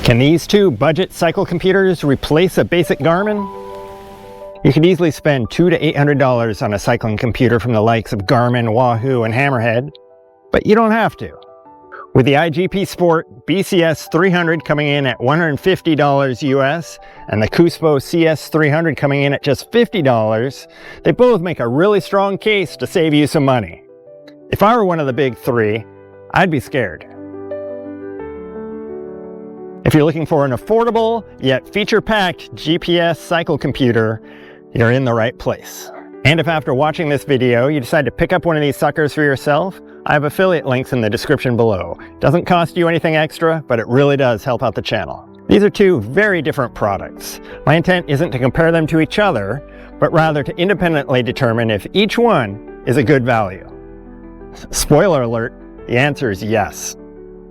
Can these two budget cycle computers replace a basic Garmin? You could easily spend $200 to $800 on a cycling computer from the likes of Garmin, Wahoo, and Hammerhead, but you don't have to. With the iGPSPORT CS300 coming in at $150 US and the Coospo CS300 coming in at just $50, they both make a really strong case to save you some money. If I were one of the big three, I'd be scared. If you're looking for an affordable yet feature-packed GPS cycle computer, you're in the right place. And if after watching this video you decide to pick up one of these suckers for yourself, I have affiliate links in the description below. Doesn't cost you anything extra, but it really does help out the channel. These are two very different products. My intent isn't to compare them to each other, but rather to independently determine if each one is a good value. Spoiler alert, the answer is yes.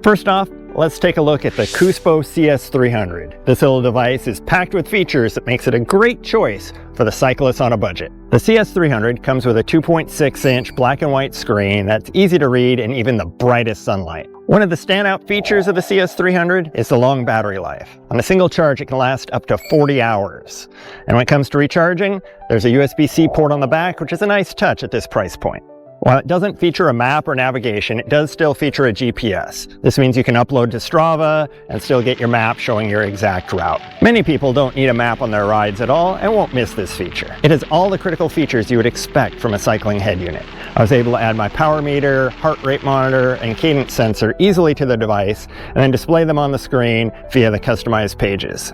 First off, let's take a look at the Coospo CS300. This little device is packed with features that makes it a great choice for the cyclist on a budget. The CS300 comes with a 2.6-inch black and white screen that's easy to read in even the brightest sunlight. One of the standout features of the CS300 is the long battery life. On a single charge, it can last up to 40 hours. And when it comes to recharging, there's a USB-C port on the back, which is a nice touch at this price point. While it doesn't feature a map or navigation, it does still feature a GPS. This means you can upload to Strava and still get your map showing your exact route. Many people don't need a map on their rides at all and won't miss this feature. It has all the critical features you would expect from a cycling head unit. I was able to add my power meter, heart rate monitor, and cadence sensor easily to the device and then display them on the screen via the customized pages.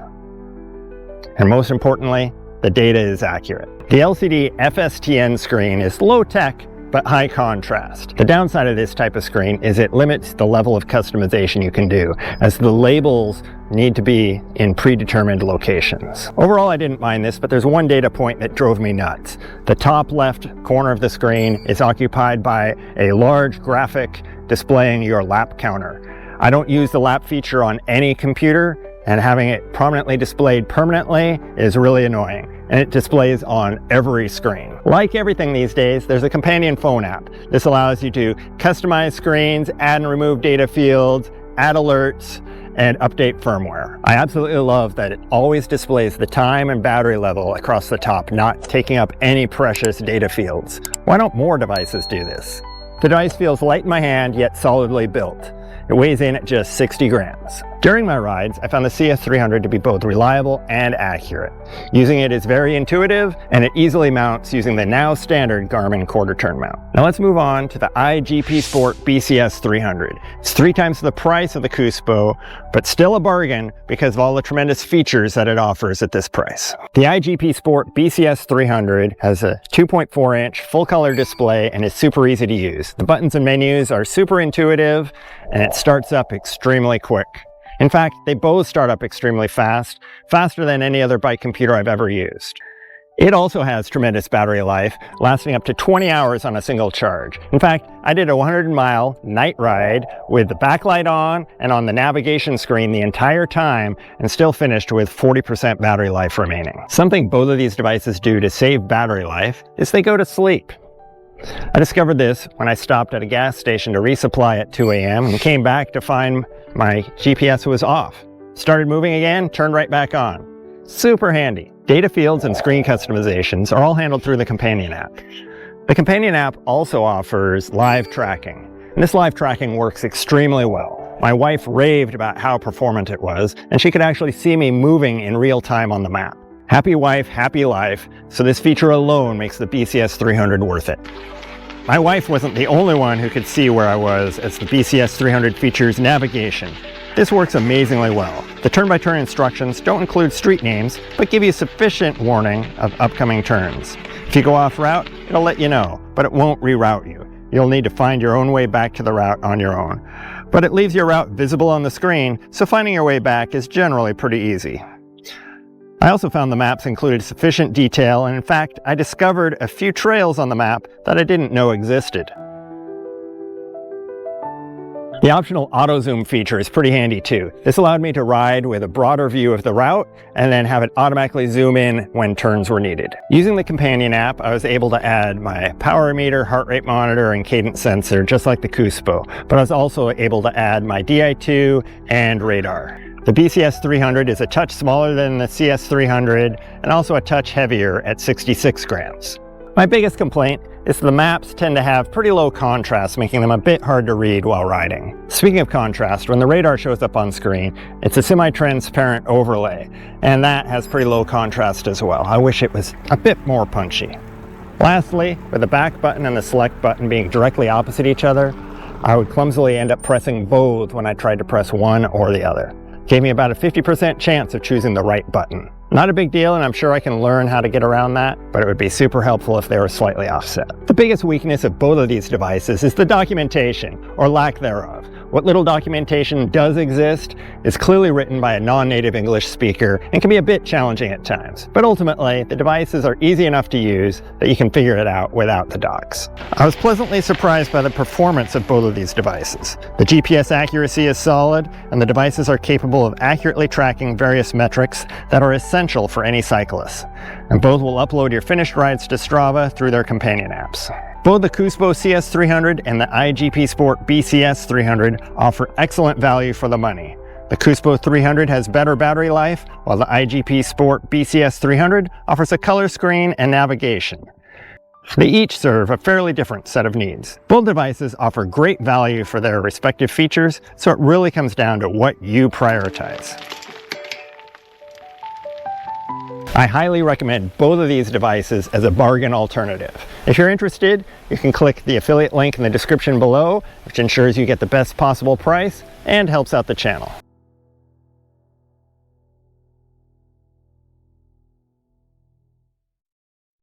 And most importantly, the data is accurate. The LCD FSTN screen is low-tech but high contrast. The downside of this type of screen is it limits the level of customization you can do, as the labels need to be in predetermined locations. Overall, I didn't mind this, but there's one data point that drove me nuts. The top left corner of the screen is occupied by a large graphic displaying your lap counter. I don't use the lap feature on any computer, and having it prominently displayed permanently is really annoying. And it displays on every screen. Like everything these days, there's a companion phone app. This allows you to customize screens, add and remove data fields, add alerts, and update firmware. I absolutely love that it always displays the time and battery level across the top, not taking up any precious data fields. Why don't more devices do this? The device feels light in my hand, yet solidly built. It weighs in at just 60 grams. During my rides, I found the CS300 to be both reliable and accurate. Using it is very intuitive, and it easily mounts using the now standard Garmin quarter turn mount. Now let's move on to the iGPSPORT BCS300. It's 3 times the price of the Coospo, but still a bargain because of all the tremendous features that it offers at this price. The iGPSPORT BCS300 has a 2.4-inch full-color display and is super easy to use. The buttons and menus are super intuitive, and it starts up extremely quick. In fact, they both start up extremely fast, faster than any other bike computer I've ever used. It also has tremendous battery life, lasting up to 20 hours on a single charge. In fact, I did a 100-mile night ride with the backlight on and on the navigation screen the entire time and still finished with 40% battery life remaining. Something both of these devices do to save battery life is they go to sleep. I discovered this when I stopped at a gas station to resupply at 2 a.m. and came back to find my GPS was off. Started moving again, turned right back on. Super handy. Data fields and screen customizations are all handled through the companion app. The companion app also offers live tracking, and this live tracking works extremely well. My wife raved about how performant it was, and she could actually see me moving in real time on the map. Happy wife, happy life, so this feature alone makes the BCS300 worth it. My wife wasn't the only one who could see where I was, as the BCS300 features navigation. This works amazingly well. The turn-by-turn instructions don't include street names, but give you sufficient warning of upcoming turns. If you go off route, it'll let you know, but it won't reroute you. You'll need to find your own way back to the route on your own. But it leaves your route visible on the screen, so finding your way back is generally pretty easy. I also found the maps included sufficient detail, and in fact, I discovered a few trails on the map that I didn't know existed. The optional auto zoom feature is pretty handy too. This allowed me to ride with a broader view of the route and then have it automatically zoom in when turns were needed. Using the companion app, I was able to add my power meter, heart rate monitor, and cadence sensor just like the Coospo, but I was also able to add my Di2 and radar. The BCS300 is a touch smaller than the CS300 and also a touch heavier at 66 grams. My biggest complaint is the maps tend to have pretty low contrast, making them a bit hard to read while riding. Speaking of contrast, when the radar shows up on screen, it's a semi-transparent overlay, and that has pretty low contrast as well. I wish it was a bit more punchy. Lastly, with the back button and the select button being directly opposite each other, I would clumsily end up pressing both when I tried to press one or the other. Gave me about a 50% chance of choosing the right button. Not a big deal, and I'm sure I can learn how to get around that, but it would be super helpful if they were slightly offset. The biggest weakness of both of these devices is the documentation, or lack thereof. What little documentation does exist is clearly written by a non-native English speaker and can be a bit challenging at times. But ultimately, the devices are easy enough to use that you can figure it out without the docs. I was pleasantly surprised by the performance of both of these devices. The GPS accuracy is solid, and the devices are capable of accurately tracking various metrics that are essential for any cyclist. And both will upload your finished rides to Strava through their companion apps. Both the Coospo CS300 and the iGPSPORT BCS300 offer excellent value for the money. The Coospo 300 has better battery life, while the iGPSPORT BCS300 offers a color screen and navigation. They each serve a fairly different set of needs. Both devices offer great value for their respective features, so it really comes down to what you prioritize. I highly recommend both of these devices as a bargain alternative. If you're interested, you can click the affiliate link in the description below, which ensures you get the best possible price and helps out the channel.